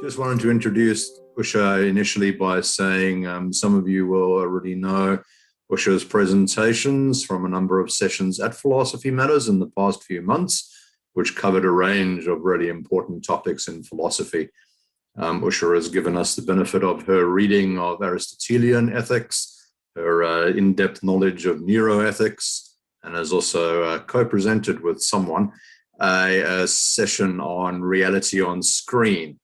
Just wanted to introduce Usha initially by saying some of you will already know Usha's presentations from a number of sessions at Philosophy Matters in the past few months, which covered a range of really important topics in philosophy. Usha has given us the benefit of her reading of Aristotelian ethics, her in-depth knowledge of neuroethics, and has also co-presented with someone a session on reality on screen.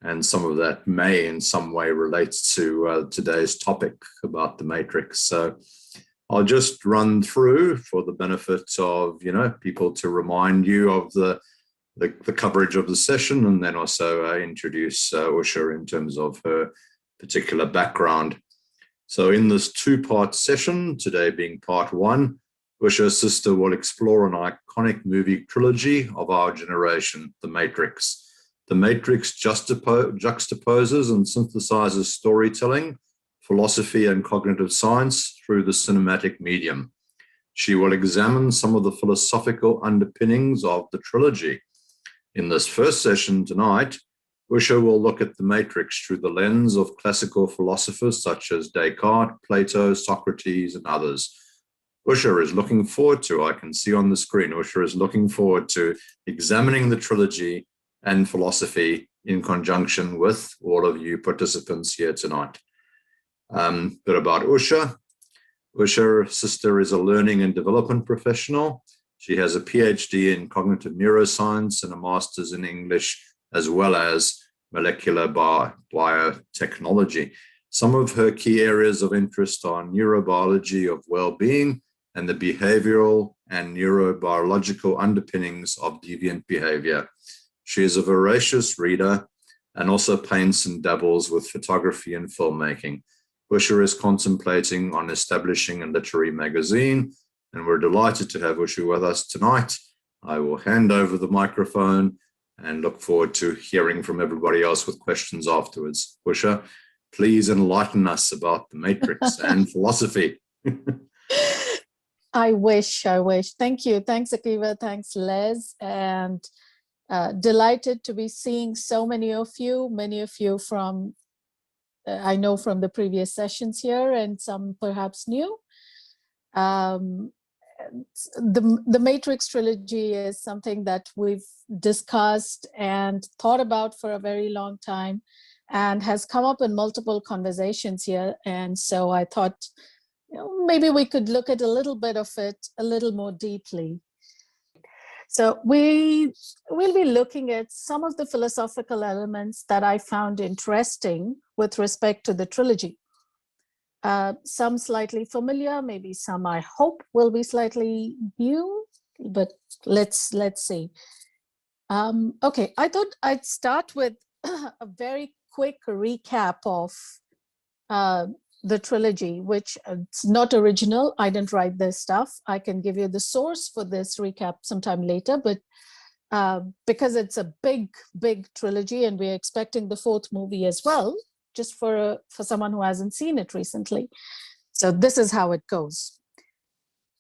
And some of that may in some way relate to today's topic about the matrix. So I'll just run through for the benefit of, people to remind you of the coverage of the session, and then also introduce Usha in terms of her particular background. So in this two-part session, today being part one, Usha Sista will explore an iconic movie trilogy of our generation, The Matrix. The Matrix juxtaposes and synthesizes storytelling, philosophy, and cognitive science through the cinematic medium. She will examine some of the philosophical underpinnings of the trilogy. In this first session tonight, Usha will look at the Matrix through the lens of classical philosophers such as Descartes, Plato, Socrates, and others. Usha is looking forward to, I can see on the screen, Usha is looking forward to examining the trilogy and philosophy in conjunction with all of you participants here tonight. Bit about Usha. Usha Sista is a learning and development professional. She has a PhD in cognitive neuroscience and a master's in English, as well as molecular biotechnology. Some of her key areas of interest are neurobiology of well-being and the behavioral and neurobiological underpinnings of deviant behavior. She is a voracious reader and also paints and dabbles with photography and filmmaking. Usha is contemplating on establishing a literary magazine, and we're delighted to have Usha with us tonight. I will hand over the microphone and look forward to hearing from everybody else with questions afterwards. Usha, please enlighten us about the Matrix and philosophy. I wish. Thank you. Thanks, Akiva. Thanks, Les. And delighted to be seeing so many of you from, I know from the previous sessions here, and some perhaps new. The Matrix trilogy is something that we've discussed and thought about for a very long time and has come up in multiple conversations here. And so I thought, maybe we could look at a little bit of it a little more deeply. So we will be looking at some of the philosophical elements that I found interesting with respect to the trilogy. Some slightly familiar, maybe some I hope will be slightly new, but let's see. Okay, I thought I'd start with a very quick recap of the trilogy, which it's not original. I didn't write this stuff. I can give you the source for this recap sometime later, but because it's a big trilogy and we're expecting the fourth movie as well, just for someone who hasn't seen it recently. So this is how it goes.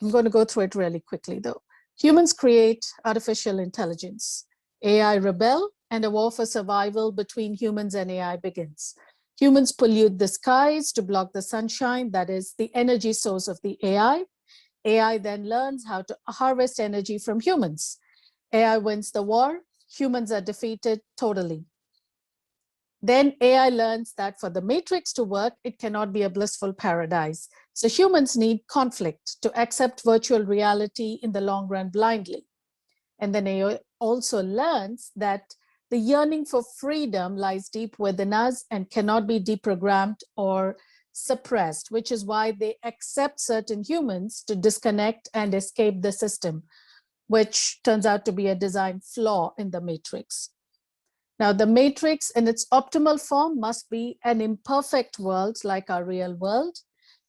I'm going to go through it really quickly though. Humans create artificial intelligence. AI rebel, and a war for survival between humans and AI begins. Humans pollute the skies to block the sunshine, that is the energy source of the AI. AI then learns how to harvest energy from humans. AI wins the war, humans are defeated totally. Then AI learns that for the Matrix to work, it cannot be a blissful paradise. So humans need conflict to accept virtual reality in the long run blindly. And then AI also learns that the yearning for freedom lies deep within us and cannot be deprogrammed or suppressed, which is why they accept certain humans to disconnect and escape the system, which turns out to be a design flaw in the Matrix. Now, the Matrix in its optimal form must be an imperfect world like our real world,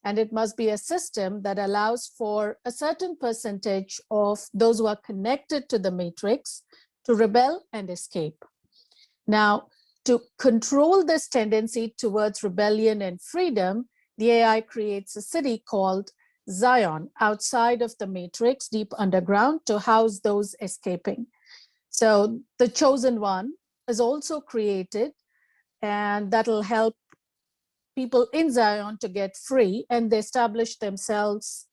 and it must be a system that allows for a certain percentage of those who are connected to the Matrix to rebel and escape. Now, to control this tendency towards rebellion and freedom, the AI creates a city called Zion outside of the Matrix, deep underground, to house those escaping. So the chosen one is also created and that'll help people in Zion to get free, and they establish themselves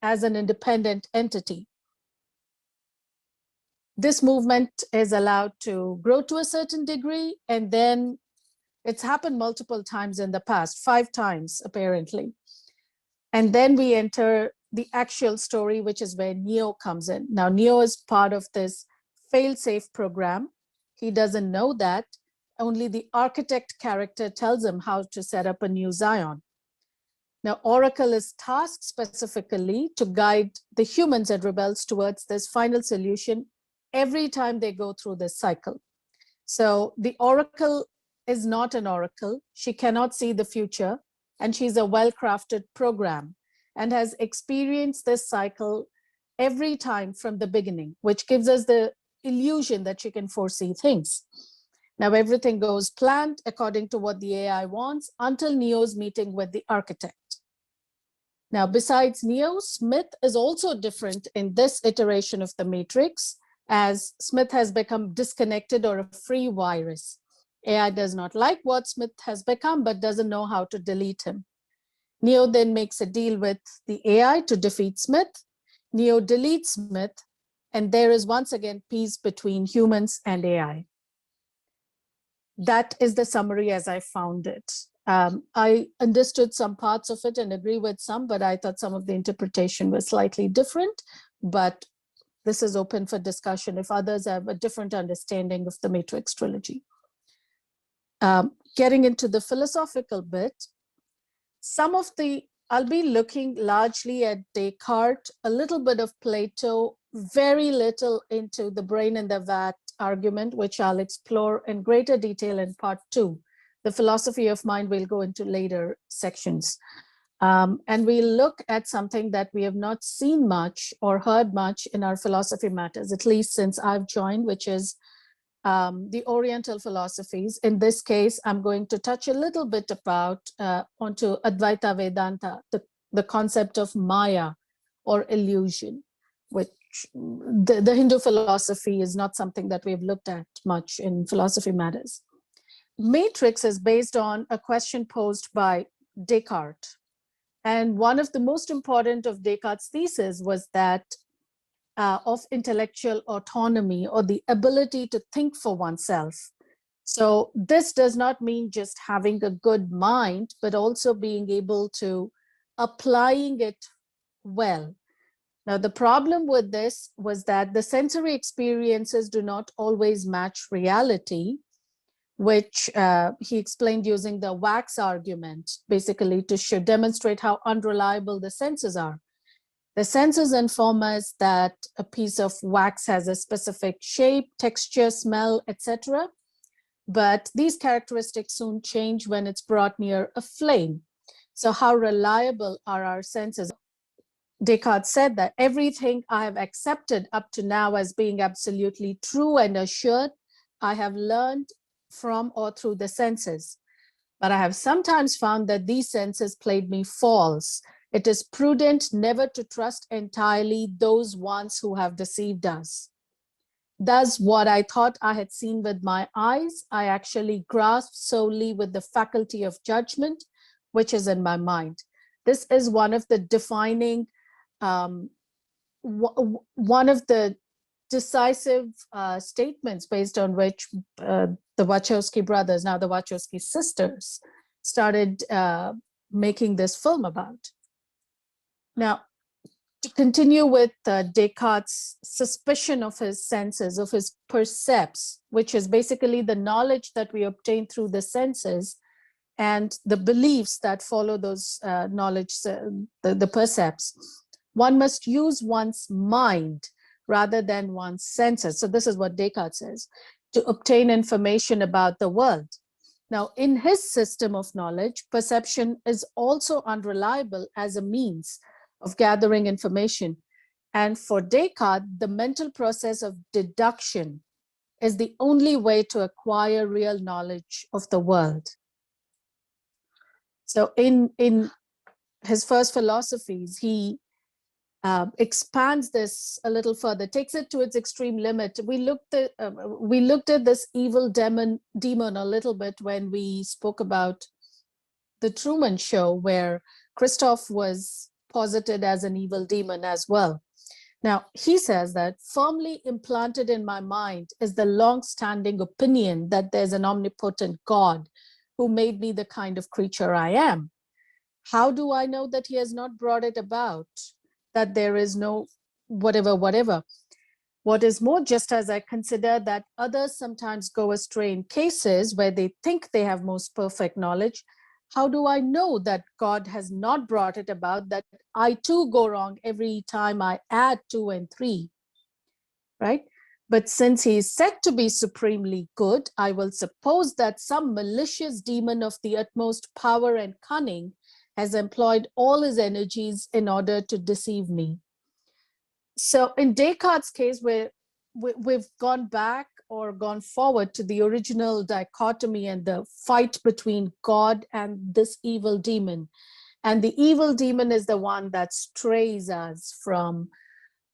as an independent entity. This movement is allowed to grow to a certain degree, and then it's happened multiple times in the past, 5 times apparently. And then we enter the actual story, which is where Neo comes in. Now, Neo is part of this fail-safe program. He doesn't know that. Only the architect character tells him how to set up a new Zion. Now, Oracle is tasked specifically to guide the humans and rebels towards this final solution every time they go through this cycle. So the Oracle is not an oracle. She cannot see the future, and she's a well-crafted program and has experienced this cycle every time from the beginning, which gives us the illusion that she can foresee things. Now, everything goes planned according to what the AI wants until Neo's meeting with the architect. Now, besides Neo, Smith is also different in this iteration of the matrix, as Smith has become disconnected or a free virus. AI does not like what Smith has become, but doesn't know how to delete him. Neo then makes a deal with the AI to defeat Smith. Neo deletes Smith, and there is once again peace between humans and AI. That is the summary as I found it. I understood some parts of it and agree with some, but I thought some of the interpretation was slightly different. But this is open for discussion if others have a different understanding of the Matrix trilogy. Getting into the philosophical bit, I'll be looking largely at Descartes, a little bit of Plato, very little into the brain in the vat argument, which I'll explore in greater detail in part 2. The philosophy of mind we'll go into later sections. And we'll look at something that we have not seen much or heard much in our philosophy matters, at least since I've joined, which is the Oriental philosophies. In this case, I'm going to touch a little bit onto Advaita Vedanta, the concept of Maya or illusion, which the Hindu philosophy is not something that we've looked at much in philosophy matters. Matrix is based on a question posed by Descartes. And one of the most important of Descartes' thesis was that of intellectual autonomy, or the ability to think for oneself. So this does not mean just having a good mind, but also being able to applying it well. Now, the problem with this was that the sensory experiences do not always match reality, which he explained using the wax argument, basically to demonstrate how unreliable the senses are. The senses inform us that a piece of wax has a specific shape, texture, smell, etc. But these characteristics soon change when it's brought near a flame. So how reliable are our senses? Descartes said that everything I have accepted up to now as being absolutely true and assured, I have learned from or through the senses. But I have sometimes found that these senses played me false. It is prudent never to trust entirely those ones who have deceived us. Thus, what I thought I had seen with my eyes, I actually grasped solely with the faculty of judgment, which is in my mind. This is one of the defining, one of the decisive statements based on which the Wachowski brothers, now the Wachowski sisters, started making this film about. Now, to continue with Descartes' suspicion of his senses, of his percepts, which is basically the knowledge that we obtain through the senses and the beliefs that follow those knowledge, the percepts. One must use one's mind rather than one's senses. So this is what Descartes says, to obtain information about the world. Now, in his system of knowledge, perception is also unreliable as a means of gathering information. And for Descartes, the mental process of deduction is the only way to acquire real knowledge of the world. So in his first philosophies, he expands this a little further, takes it to its extreme limit. We looked at this evil demon a little bit when we spoke about the Truman Show, where Christoph was posited as an evil demon as well. Now, he says that firmly implanted in my mind is the long-standing opinion that there's an omnipotent God who made me the kind of creature I am. How do I know that he has not brought it about? That there is no whatever. What is more, just as I consider that others sometimes go astray in cases where they think they have most perfect knowledge, how do I know that God has not brought it about, that I too go wrong every time I add 2 and 3, right? But since he is said to be supremely good, I will suppose that some malicious demon of the utmost power and cunning has employed all his energies in order to deceive me. So in Descartes' case, where we've gone back or gone forward to the original dichotomy and the fight between God and this evil demon. And the evil demon is the one that strays us from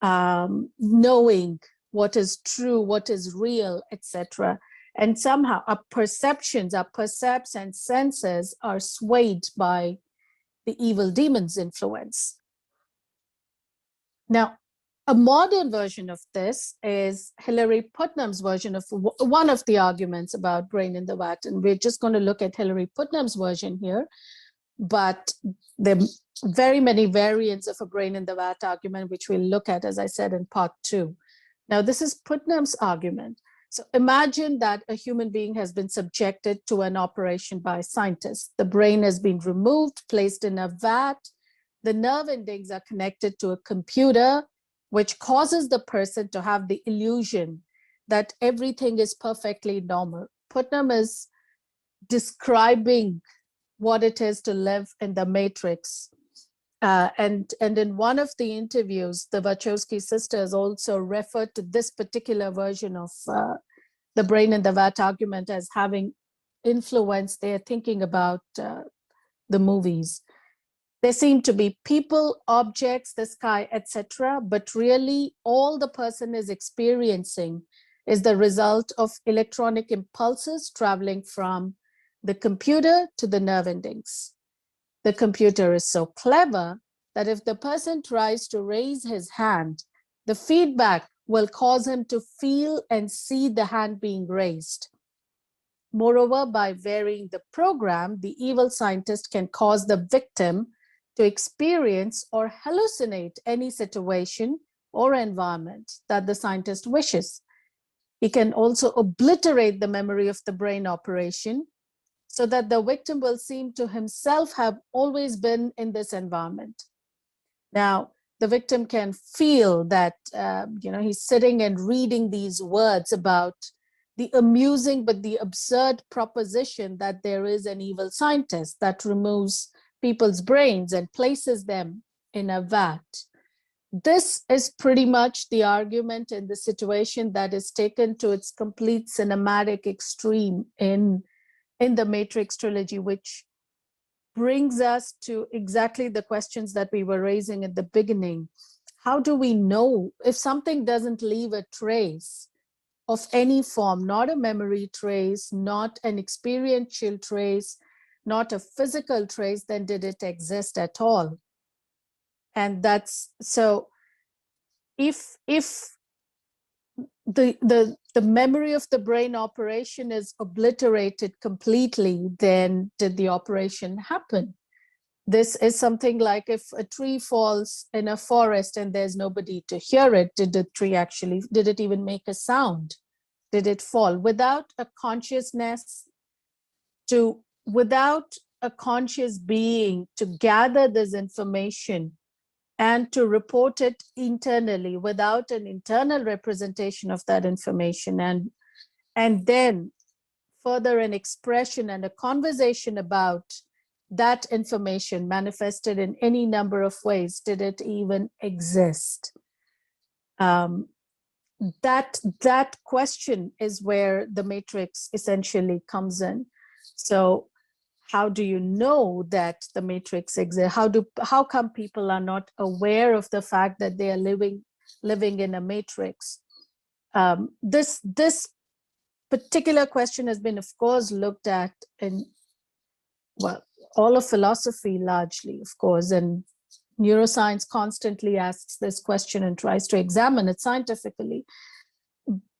knowing what is true, what is real, etc. And somehow our perceptions, our percepts and senses are swayed by the evil demon's influence. Now, a modern version of this is Hilary Putnam's version of one of the arguments about brain in the vat. And we're just going to look at Hilary Putnam's version here. But there are very many variants of a brain in the vat argument, which we'll look at, as I said, in part 2. Now, this is Putnam's argument. So imagine that a human being has been subjected to an operation by scientists. The brain has been removed, placed in a vat. The nerve endings are connected to a computer, which causes the person to have the illusion that everything is perfectly normal. Putnam is describing what it is to live in the matrix. And in one of the interviews, the Wachowski sisters also referred to this particular version of the brain in the vat argument as having influenced their thinking about the movies. There seem to be people, objects, the sky, etc. But really all the person is experiencing is the result of electronic impulses traveling from the computer to the nerve endings. The computer is so clever that if the person tries to raise his hand, the feedback will cause him to feel and see the hand being raised. Moreover, by varying the program, the evil scientist can cause the victim to experience or hallucinate any situation or environment that the scientist wishes. He can also obliterate the memory of the brain operation so that the victim will seem to himself have always been in this environment. Now, the victim can feel that he's sitting and reading these words about the amusing but the absurd proposition that there is an evil scientist that removes people's brains and places them in a vat. This is pretty much the argument in the situation that is taken to its complete cinematic extreme in the Matrix trilogy, which brings us to exactly the questions that we were raising at the beginning. How do we know if something doesn't leave a trace of any form, not a memory trace, not an experiential trace, not a physical trace, then did it exist at all? And that's so if the memory of the brain operation is obliterated completely, then did the operation happen? This is something like if a tree falls in a forest and there's nobody to hear it, did it even make a sound? Did it fall? Without a consciousness, without a conscious being to gather this information and to report it internally without an internal representation of that information, and then further an expression and a conversation about that information manifested in any number of ways, did it even exist? That question is where the matrix essentially comes in. So how do you know that the matrix exists? How come people are not aware of the fact that they are living in a matrix? This particular question has been, of course, looked at in, well, all of philosophy largely, of course, and neuroscience constantly asks this question and tries to examine it scientifically.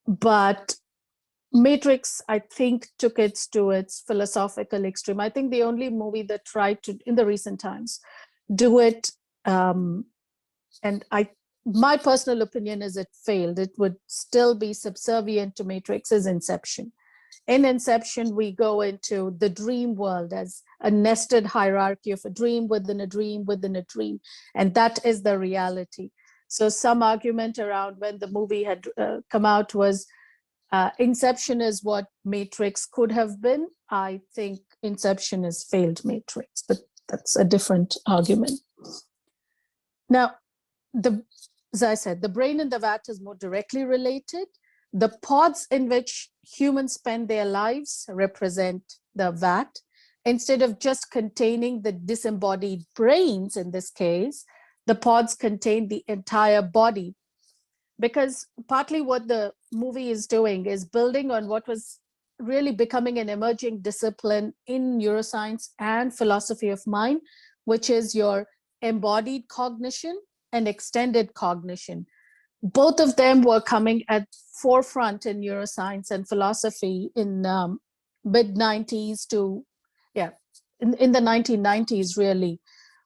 But Matrix, I think, took it to its philosophical extreme. I think the only movie that tried to, in the recent times, do it, and my personal opinion is it failed. It would still be subservient to Matrix, is Inception. In Inception, we go into the dream world as a nested hierarchy of a dream within a dream within a dream, and that is the reality. So some argument around when the movie had come out was Inception is what Matrix could have been. I think Inception is failed Matrix, but that's a different argument. Now, as I said, the brain in the vat is more directly related. The pods in which humans spend their lives represent the vat. Instead of just containing the disembodied brains, in this case, the pods contain the entire body. Because partly what the movie is doing is building on what was really becoming an emerging discipline in neuroscience and philosophy of mind, which is your embodied cognition and extended cognition. Both of them were coming at forefront in neuroscience and philosophy in mid-90s to, in the 1990s, really,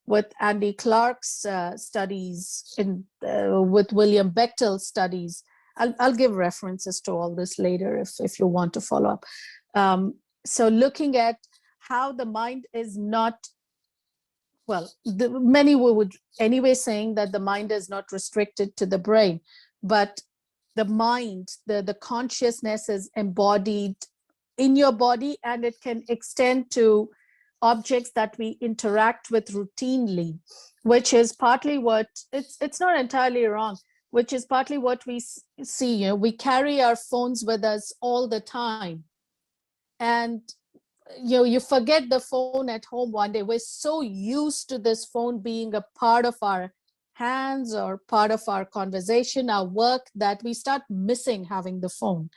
with Andy Clark's studies, with William Bechtel's studies. I'll give references to all this later if you want to follow up. So looking at how the mind is not, well, many would anyway saying that the mind is not restricted to the brain, but the mind, the consciousness is embodied in your body, and it can extend to objects that we interact with routinely, which is partly what, it's not entirely wrong, which is partly what we see. You know, we carry our phones with us all the time, and you forget the phone at home one day. We're so used to this phone being a part of our hands or part of our conversation, our work, that we start missing having the phone.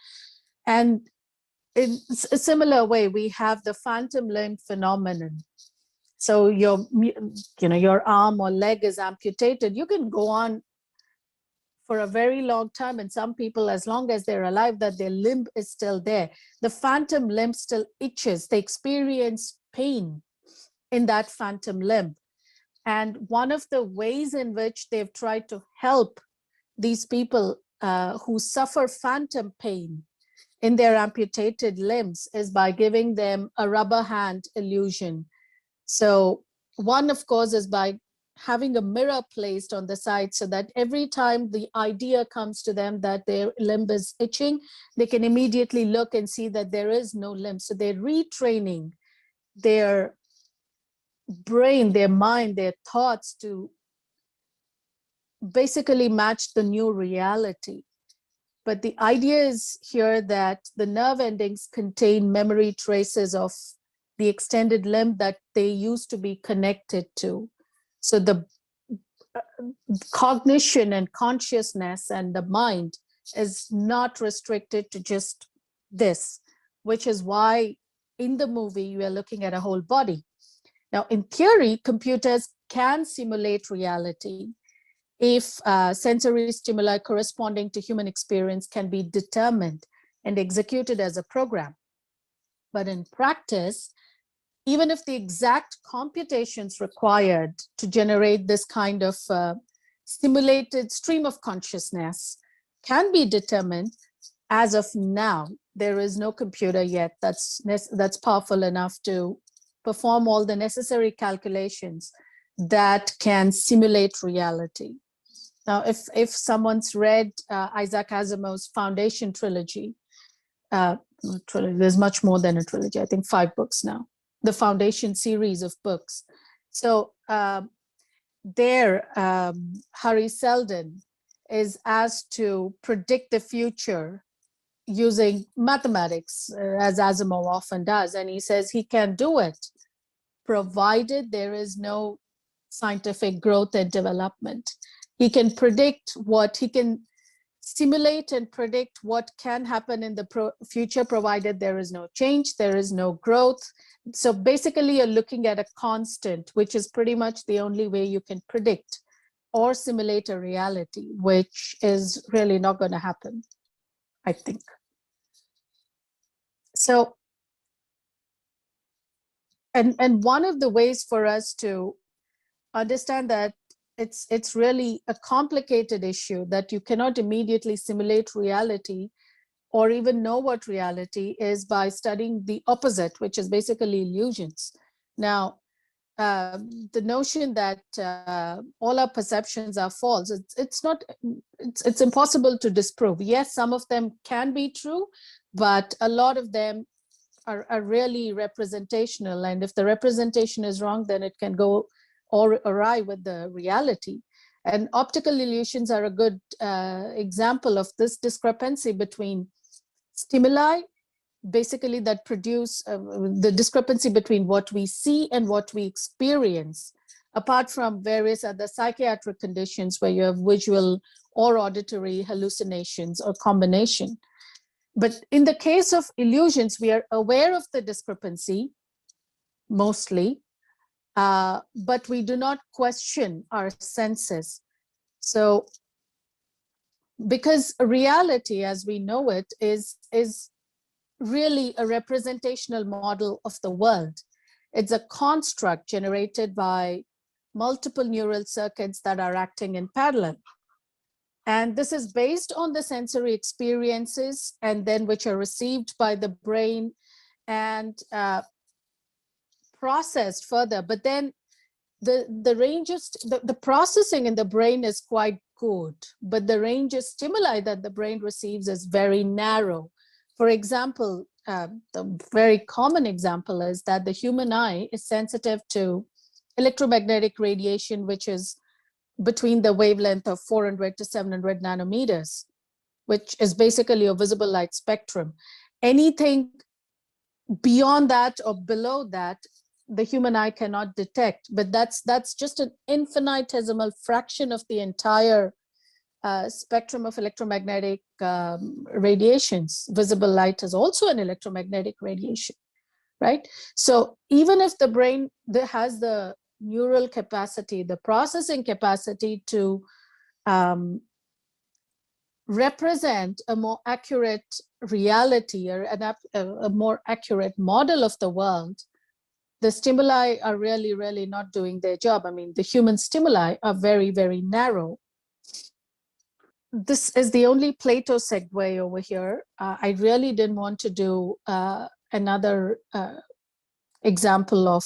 And in a similar way, we have the phantom limb phenomenon. So your arm or leg is amputated, you can go on for a very long time, and some people, as long as they're alive, that their limb is still there. The phantom limb still itches. They experience pain in that phantom limb. And one of the ways in which they've tried to help these people who suffer phantom pain in their amputated limbs is by giving them a rubber hand illusion. So one, of course, is by having a mirror placed on the side, so that every time the idea comes to them that their limb is itching, they can immediately look and see that there is no limb. So they're retraining their brain, their mind, their thoughts to basically match the new reality. But the idea is here that the nerve endings contain memory traces of the extended limb that they used to be connected to. So the cognition and consciousness and the mind is not restricted to just this, which is why in the movie you are looking at a whole body. Now, in theory, computers can simulate reality if sensory stimuli corresponding to human experience can be determined and executed as a program. But in practice, even if the exact computations required to generate this kind of simulated stream of consciousness can be determined, as of now, there is no computer yet that's powerful enough to perform all the necessary calculations that can simulate reality. Now, if someone's read Isaac Asimov's Foundation trilogy, there's much more than a trilogy, I think 5 books now, the Foundation series of books. So Hari Seldon is asked to predict the future using mathematics, as Asimov often does. And he says he can do it, provided there is no scientific growth and development. He can simulate and predict what can happen in the future, provided there is no change, there is no growth. So basically, you're looking at a constant, which is pretty much the only way you can predict or simulate a reality, which is really not going to happen, I think. So, and one of the ways for us to understand that it's really a complicated issue, that you cannot immediately simulate reality or even know what reality is, by studying the opposite, which is basically illusions. Now, the notion that all our perceptions are false, it's impossible to disprove. Yes, some of them can be true, but a lot of them are really representational. And if the representation is wrong, then it can go awry with the reality. And optical illusions are a good example of this discrepancy between stimuli, basically, that produce the discrepancy between what we see and what we experience, apart from various other psychiatric conditions where you have visual or auditory hallucinations or combination. But in the case of illusions, we are aware of the discrepancy mostly, but we do not question our senses. So, because reality as we know it is really a representational model of the world. It's a construct generated by multiple neural circuits that are acting in parallel. And this is based on the sensory experiences, and then which are received by the brain and processed further. But then the range of the processing in the brain is quite good, but the range of stimuli that the brain receives is very narrow. For example, the very common example is that the human eye is sensitive to electromagnetic radiation, which is between the wavelength of 400 to 700 nanometers, which is basically a visible light spectrum. Anything beyond that or below that, the human eye cannot detect, but that's just an infinitesimal fraction of the entire spectrum of electromagnetic radiations. Visible light is also an electromagnetic radiation, right? So even if the brain has the neural capacity, the processing capacity to represent a more accurate reality or a more accurate model of the world, the stimuli are really, really not doing their job. I mean, the human stimuli are very, very narrow. This is the only Plato segue over here. I really didn't want to do another example of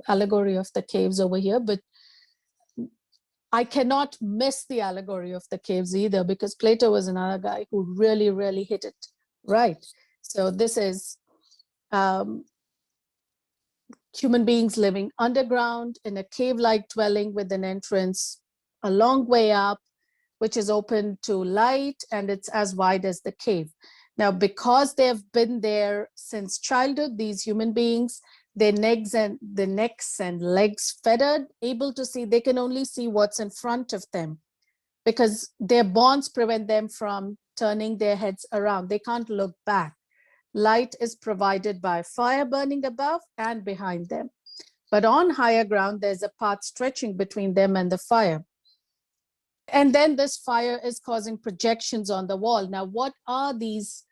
allegory of the caves over here, but I cannot miss the allegory of the caves either, because Plato was another guy who really, really hit it right. So this is human beings living underground in a cave-like dwelling with an entrance a long way up, which is open to light, and it's as wide as the cave. Now, because they've been there since childhood, these human beings, their necks and legs feathered, able to see, they can only see what's in front of them, because their bonds prevent them from turning their heads around. They can't look back. Light is provided by fire burning above and behind them. But on higher ground, there's a path stretching between them and the fire. And then this fire is causing projections on the wall. Now, what are these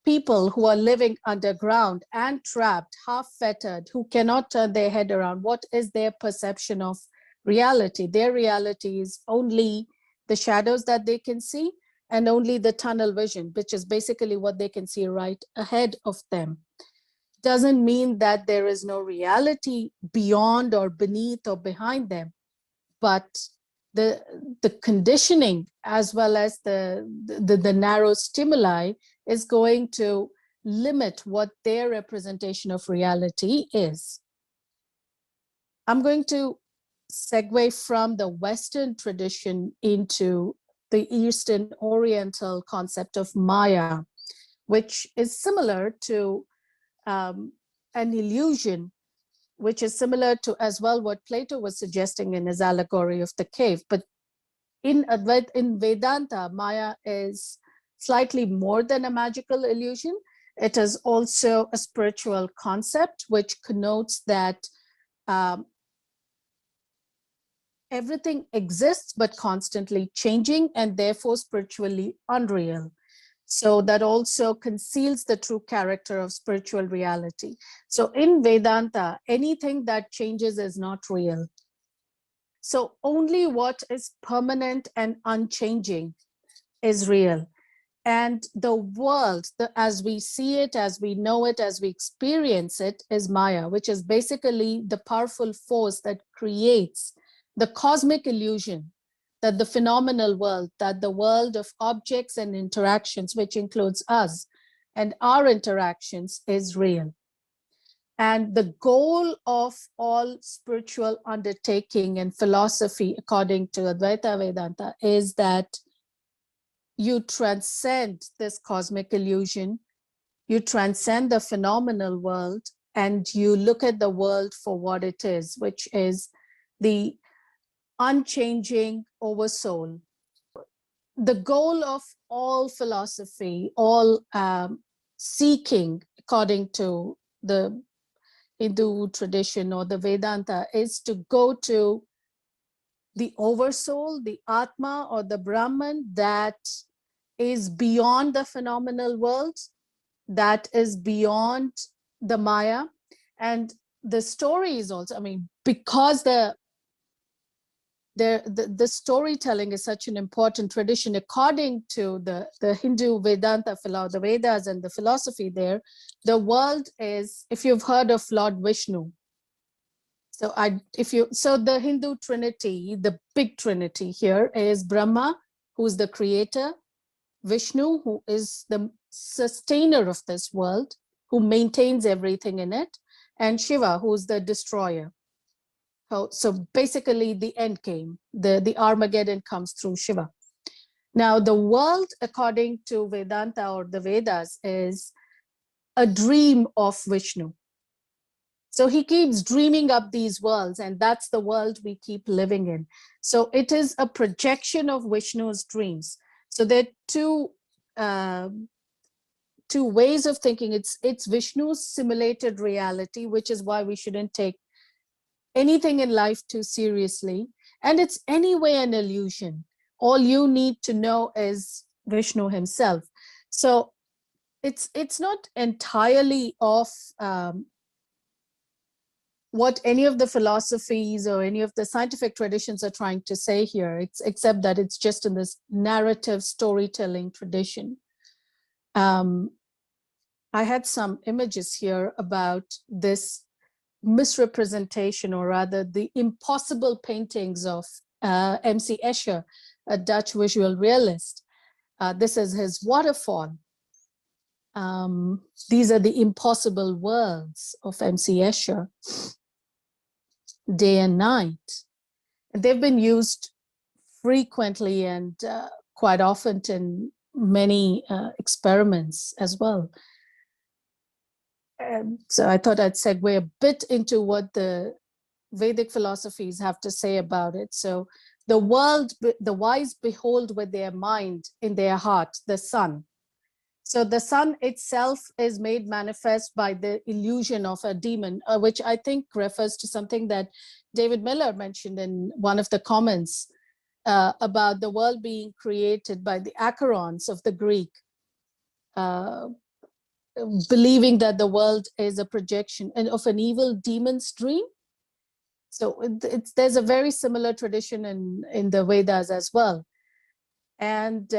people who are living underground and trapped, half fettered, who cannot turn their head around? What is their perception of reality? Their reality is only the shadows that they can see and only the tunnel vision, which is basically what they can see right ahead of them. Doesn't mean that there is no reality beyond or beneath or behind them, but the conditioning as well as the narrow stimuli is going to limit what their representation of reality is. I'm going to segue from the Western tradition into the Eastern Oriental concept of Maya, which is similar to an illusion, which is similar to as well what Plato was suggesting in his allegory of the cave. But in Vedanta, Maya is slightly more than a magical illusion. It is also a spiritual concept, which connotes that everything exists but constantly changing, and therefore spiritually unreal. So that also conceals the true character of spiritual reality. So in Vedanta, anything that changes is not real. So only what is permanent and unchanging is real. And the world, as we see it, as we know it, as we experience it, is Maya, which is basically the powerful force that creates the cosmic illusion that the phenomenal world, that the world of objects and interactions, which includes us and our interactions, is real. And the goal of all spiritual undertaking and philosophy, according to Advaita Vedanta, is that you transcend this cosmic illusion, you transcend the phenomenal world, and you look at the world for what it is, which is the unchanging oversoul. The goal of all philosophy, all seeking, according to the Hindu tradition or the Vedanta, is to go to the oversoul, the Atma or the Brahman that is beyond the phenomenal world, that is beyond the Maya. And the story is also, I mean, because the storytelling is such an important tradition, according to the Hindu Vedanta, the Vedas and the philosophy there, the world is, if you've heard of Lord Vishnu, so the Hindu trinity, the big trinity here is Brahma, who's the creator, Vishnu, who is the sustainer of this world, who maintains everything in it, and Shiva, who's the destroyer. So basically the end game, the Armageddon comes through Shiva. Now the world, according to Vedanta or the Vedas, is a dream of Vishnu. So he keeps dreaming up these worlds, and that's the world we keep living in. So it is a projection of Vishnu's dreams. So there are two ways of thinking. It's Vishnu's simulated reality, which is why we shouldn't take anything in life too seriously. And it's anyway an illusion. All you need to know is Vishnu himself. So it's not entirely off what any of the philosophies or any of the scientific traditions are trying to say here, except that it's just in this narrative storytelling tradition. I had some images here about this misrepresentation, or rather the impossible paintings of M.C. Escher, a Dutch visual realist. This is his waterfall. These are the impossible worlds of M.C. Escher, day and night. They've been used frequently and quite often in many experiments as well. So I thought I'd segue a bit into what the Vedic philosophies have to say about it. So the world, the wise behold with their mind in their heart, the sun. So the sun itself is made manifest by the illusion of a demon, which I think refers to something that David Miller mentioned in one of the comments about the world being created by the acherons of the Greek, believing that the world is a projection of an evil demon's dream. So there's a very similar tradition in the Vedas as well. And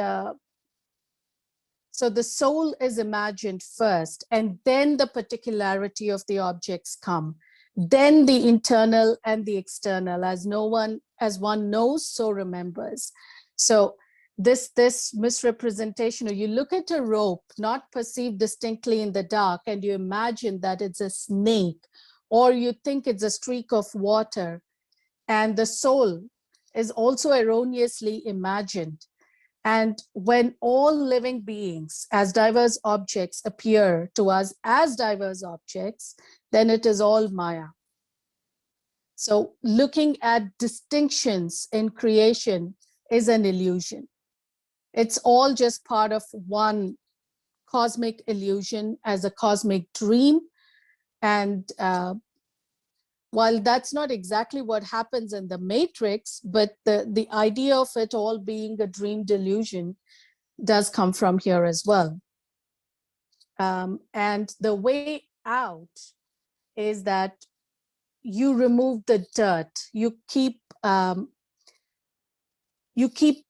so the soul is imagined first, and then the particularity of the objects come. Then the internal and the external, as one knows, so remembers. So this misrepresentation, or you look at a rope not perceived distinctly in the dark, and you imagine that it's a snake, or you think it's a streak of water, and the soul is also erroneously imagined. And when all living beings as diverse objects appear to us as diverse objects, then it is all Maya. So looking at distinctions in creation is an illusion. It's all just part of one cosmic illusion as a cosmic dream. And while that's not exactly what happens in the Matrix, but the idea of it all being a dream delusion does come from here as well. And the way out is that you remove the dirt. You keep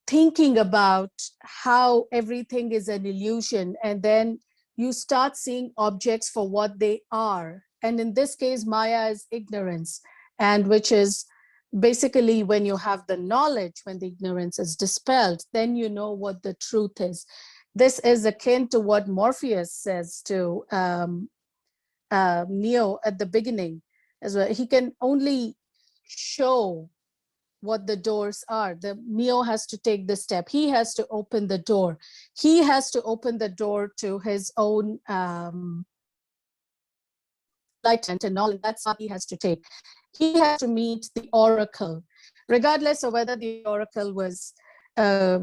thinking about how everything is an illusion, and then you start seeing objects for what they are. And in this case, Maya is ignorance, and which is basically when you have the knowledge, when the ignorance is dispelled, then you know what the truth is. This is akin to what Morpheus says to Neo at the beginning as well. He can only show what the doors are. The Neo has to take the step. He has to open the door. He has to open the door to his own enlightenment and knowledge. That's what he has to take. He has to meet the oracle, regardless of whether the oracle was a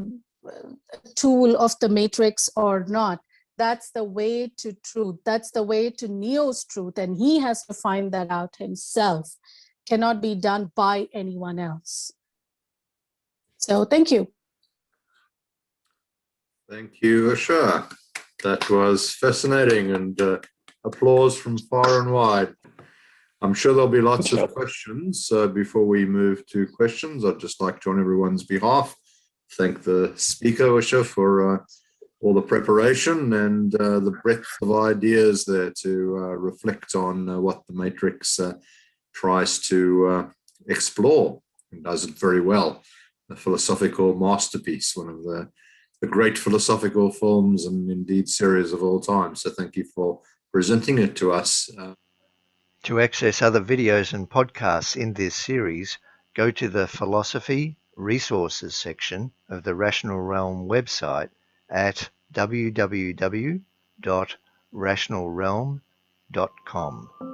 tool of the Matrix or not. That's the way to truth. That's the way to Neo's truth. And he has to find that out himself. Cannot be done by anyone else. So thank you. Thank you, Usha. That was fascinating, and applause from far and wide. I'm sure there'll be lots of questions. Before we move to questions, I'd just like to, on everyone's behalf, thank the speaker, Usha, for all the preparation and the breadth of ideas there to reflect on what the Matrix tries to explore, and does it very well. A philosophical masterpiece, one of the great philosophical films and indeed series of all time. So thank you for presenting it to us. To access other videos and podcasts in this series, go to the Philosophy Resources section of the Rational Realm website at www.rationalrealm.com.